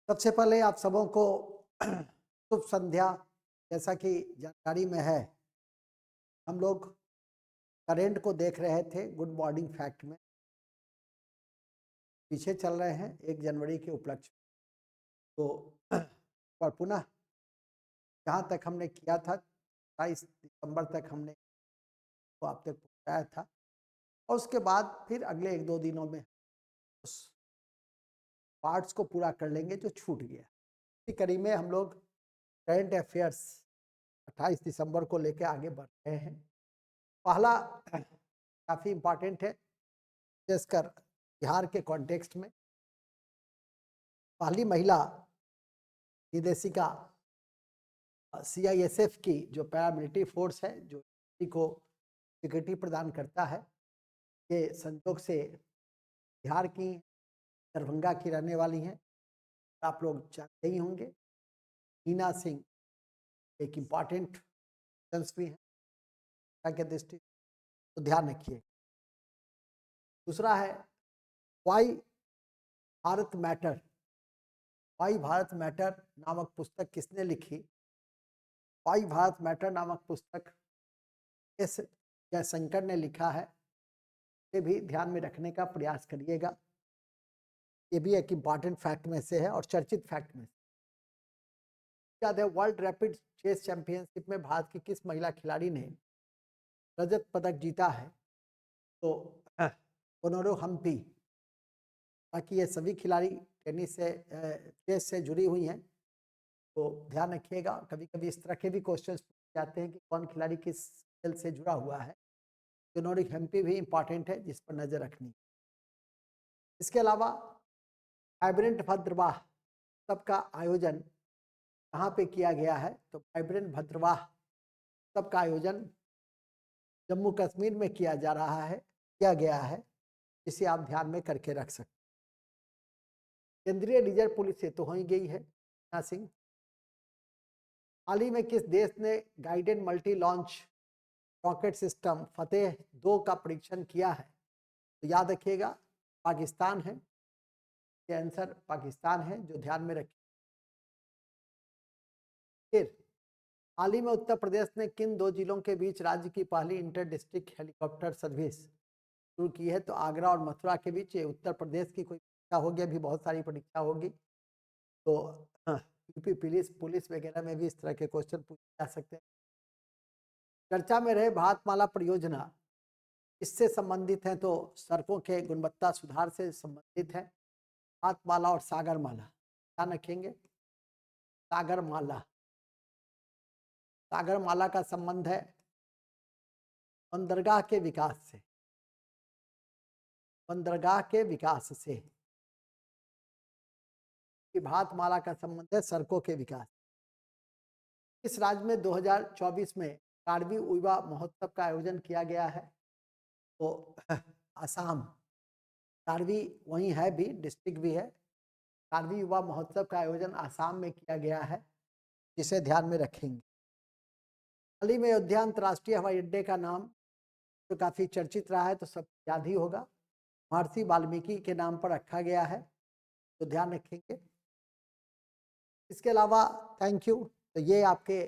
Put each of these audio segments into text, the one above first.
सबसे पहले आप सबों को शुभ संध्या। जैसा कि जानकारी में है, हम लोग करेंट को देख रहे थे गुड मॉर्निंग फैक्ट में। पीछे चल रहे हैं 1 जनवरी के उपलक्ष्य में। तो और पुनः जहाँ तक हमने किया था 27 दिसंबर तक हमने तो आप तक पहुँचाया था, और उसके बाद फिर अगले 1-2 दिनों में उस पार्ट्स को पूरा कर लेंगे जो छूट गया। इसी कड़ी में हम लोग करेंट अफेयर्स 28 दिसंबर को लेकर आगे बढ़ रहे हैं। पहला काफ़ी इम्पॉर्टेंट है, खासकर बिहार के कॉन्टेक्स्ट में। पहली महिला निदेशिका CISF की जो पैरामिलिट्री फोर्स है, जो को सिक्योरिटी प्रदान करता है, ये संयोग से बिहार की दरभंगा की रहने वाली हैं। आप लोग जानते ही होंगे। हीना सिंह एक इम्पॉर्टेंट भी है के दृष्टि, तो ध्यान रखिए। दूसरा है why Bharat matter. Why Bharat matter नामक पुस्तक किसने लिखी? वाई भारत मैटर नामक पुस्तक एस जयशंकर ने लिखा है। ये भी ध्यान में रखने का प्रयास करिएगा। ये भी एक इम्पॉर्टेंट फैक्ट में से है और चर्चित फैक्ट में से। याद है, वर्ल्ड रैपिड चेस चैंपियनशिप में भारत की किस महिला खिलाड़ी ने रजत पदक जीता है? तो कोनोरू हम्पी। बाकी ये सभी खिलाड़ी टेनिस से चेस से जुड़ी हुई हैं, तो ध्यान रखिएगा। कभी कभी इस तरह के भी क्वेश्चंस पूछे जाते हैं कि कौन खिलाड़ी किस खेल से जुड़ा हुआ है। कोनोरू हम्पी भी इम्पॉर्टेंट है, जिस पर नजर रखनी। इसके अलावा वाइब्रेंट भद्रवाह सबका आयोजन कहाँ पे किया गया है? तो वाइब्रेंट भद्रवाह सबका आयोजन जम्मू कश्मीर में किया गया है, जिसे आप ध्यान में करके रख सकते। केंद्रीय रिजर्व पुलिस से तो हो ही गई है, हीना सिंह। हाल ही में किस देश ने guided multi launch rocket system Fateh 2 का परीक्षण किया है? तो याद रखिएगा, पाकिस्तान है। ये आंसर पाकिस्तान है, जो ध्यान में रखिए। फिर हाल ही में उत्तर प्रदेश ने किन 2 जिलों के बीच राज्य की पहली इंटर डिस्ट्रिक्ट हेलीकॉप्टर सर्विस शुरू की है? तो आगरा और मथुरा के बीच। ये उत्तर प्रदेश की कोई परीक्षा होगी, अभी बहुत सारी परीक्षा होगी, तो यूपी पुलिस वगैरह में भी इस तरह के क्वेश्चन पूछे जा सकते हैं। चर्चा में रहे भारतमाला परियोजना इससे संबंधित है? तो सड़कों के गुणवत्ता सुधार से संबंधित है। भारतमाला और सागरमाला ध्यान रखेंगे। सागरमाला का संबंध है बंदरगाह के विकास से। बंदरगाह के विकास से भारतमाला का संबंध है सड़कों के विकास। इस राज्य में 2024 में कार्बी युवा महोत्सव का आयोजन किया गया है? तो आसाम। कार्बी वहीं है भी, डिस्ट्रिक्ट भी है। कार्बी युवा महोत्सव का आयोजन आसाम में किया गया है, जिसे ध्यान में रखेंगे। हाल ही में अयोध्या अंतर्राष्ट्रीय हवाई अड्डे का नाम जो काफी चर्चित रहा है, तो सब याद ही होगा, महर्षि वाल्मीकि के नाम पर रखा गया है, तो ध्यान रखेंगे। इसके अलावा थैंक यू। तो ये आपके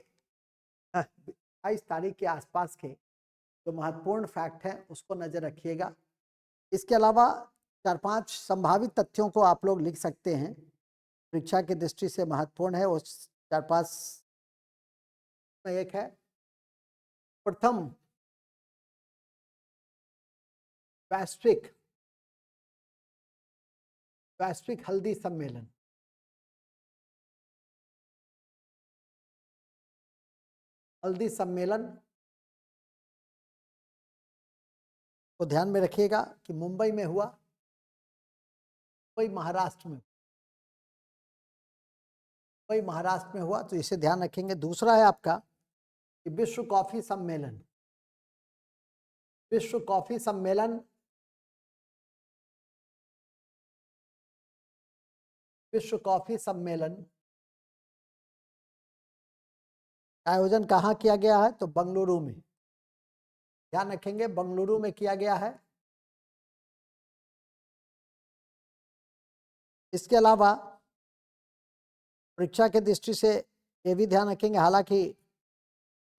22 तारीख के आसपास के जो महत्वपूर्ण फैक्ट हैं उसको नजर रखिएगा। इसके अलावा 4-5 संभावित तथ्यों को आप लोग लिख सकते हैं, परीक्षा की दृष्टि से महत्वपूर्ण है। उस 4-5 में एक है, प्रथम वैश्विक हल्दी सम्मेलन। हल्दी सम्मेलन को ध्यान में रखिएगा कि मुंबई में हुआ, मुंबई महाराष्ट्र में हुआ, तो इसे ध्यान रखेंगे। दूसरा है आपका कि विश्व कॉफी सम्मेलन आयोजन कहाँ किया गया है? तो बंगलुरु में। ध्यान रखेंगे, बंगलुरु में किया गया है। इसके अलावा परीक्षा के दृष्टि से ये भी ध्यान रखेंगे, हालांकि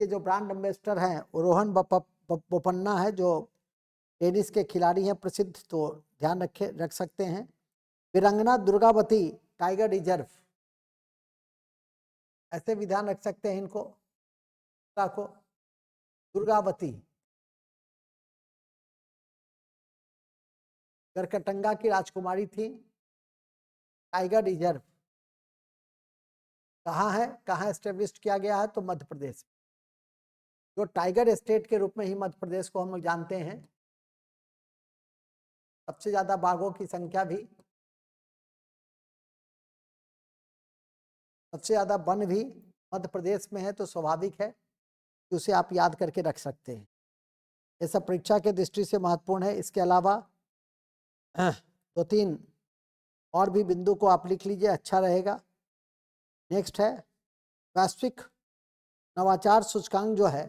ये जो ब्रांड एम्बेसडर हैं वो रोहन बोपन्ना है, जो टेनिस के खिलाड़ी हैं प्रसिद्ध, तो ध्यान रख सकते हैं। वीरांगना दुर्गावती टाइगर रिजर्व, ऐसे भी ध्यान रख सकते हैं इनको को। दुर्गावती गरकटंगा की राजकुमारी थी। टाइगर रिजर्व कहाँ है, कहाँ एस्टेब्लिश किया गया है, तो मध्य प्रदेश, जो टाइगर स्टेट के रूप में ही मध्य प्रदेश को हम लोग जानते हैं। सबसे ज्यादा बाघों की संख्या भी, सबसे ज्यादा वन भी मध्य प्रदेश में है, तो स्वाभाविक है कि उसे आप याद करके रख सकते हैं। ये सब परीक्षा के दृष्टि से महत्वपूर्ण है। इसके अलावा 2-3 और भी बिंदु को आप लिख लीजिए, अच्छा रहेगा। नेक्स्ट है वैश्विक नवाचार सूचकांक, जो है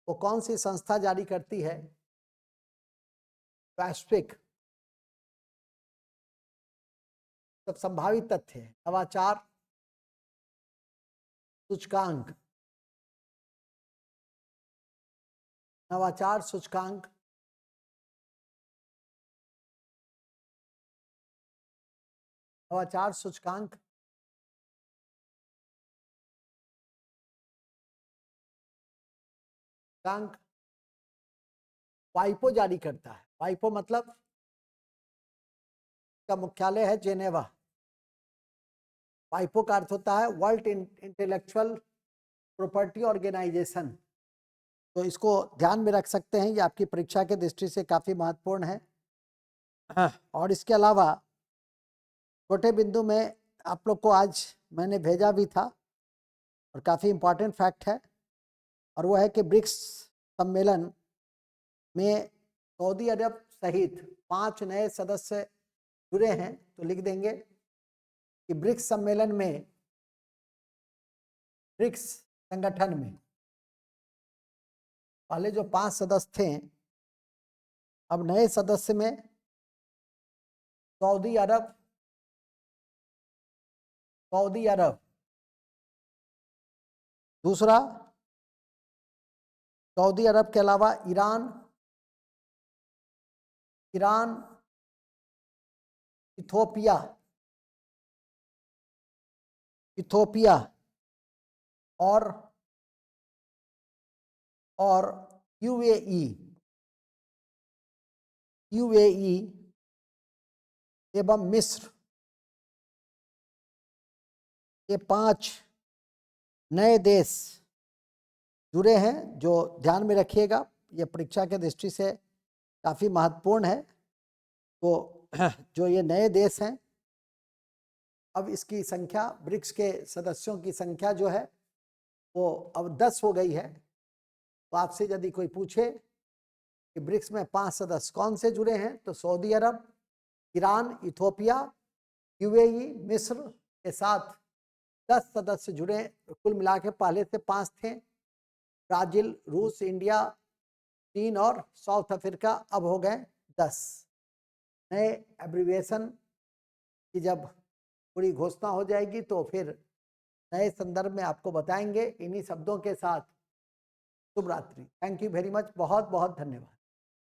वो कौन सी संस्था जारी करती है? वैश्विक सब संभावित तथ्य है, नवाचार सूचकांक, नवाचार सूचकांक, नवाचार सूचकांक वाइपो जारी करता है। वाइपो मतलब का मुख्यालय है जेनेवा। वाइपो का अर्थ होता है वर्ल्ड इंटेलेक्चुअल प्रॉपर्टी ऑर्गेनाइजेशन। तो इसको ध्यान में रख सकते हैं, ये आपकी परीक्षा के दृष्टि से काफी महत्वपूर्ण है। और इसके अलावा छोटे बिंदु में आप लोग को आज मैंने भेजा भी था और काफी इंपॉर्टेंट फैक्ट है, और वो है कि ब्रिक्स सम्मेलन में सऊदी अरब सहित 5 नए सदस्य जुड़े हैं। तो लिख देंगे कि ब्रिक्स सम्मेलन में, ब्रिक्स संगठन में पहले जो 5 सदस्य थे, अब नए सदस्य में सऊदी अरब, दूसरा सऊदी अरब के अलावा ईरान, इथोपिया और यूएई एवं मिस्र, ये 5 नए देश जुड़े हैं, जो ध्यान में रखिएगा, ये परीक्षा के दृष्टि से काफी महत्वपूर्ण है। तो जो ये नए देश हैं, अब इसकी संख्या, ब्रिक्स के सदस्यों की संख्या जो है वो अब 10 हो गई है। तो आपसे यदि कोई पूछे कि ब्रिक्स में 5 सदस्य कौन से जुड़े हैं, तो सऊदी अरब, ईरान, इथोपिया, यूएई, मिस्र के साथ 10 सदस्य जुड़े। कुल मिला के पहले से 5 थे, ब्राजील, रूस, इंडिया, चीन और साउथ अफ्रीका, अब हो गए 10। नए एब्रिविएशन की जब पूरी घोषणा हो जाएगी तो फिर नए संदर्भ में आपको बताएंगे। इन्हीं शब्दों के साथ शुभ रात्रि। थैंक यू वेरी मच, बहुत बहुत धन्यवाद।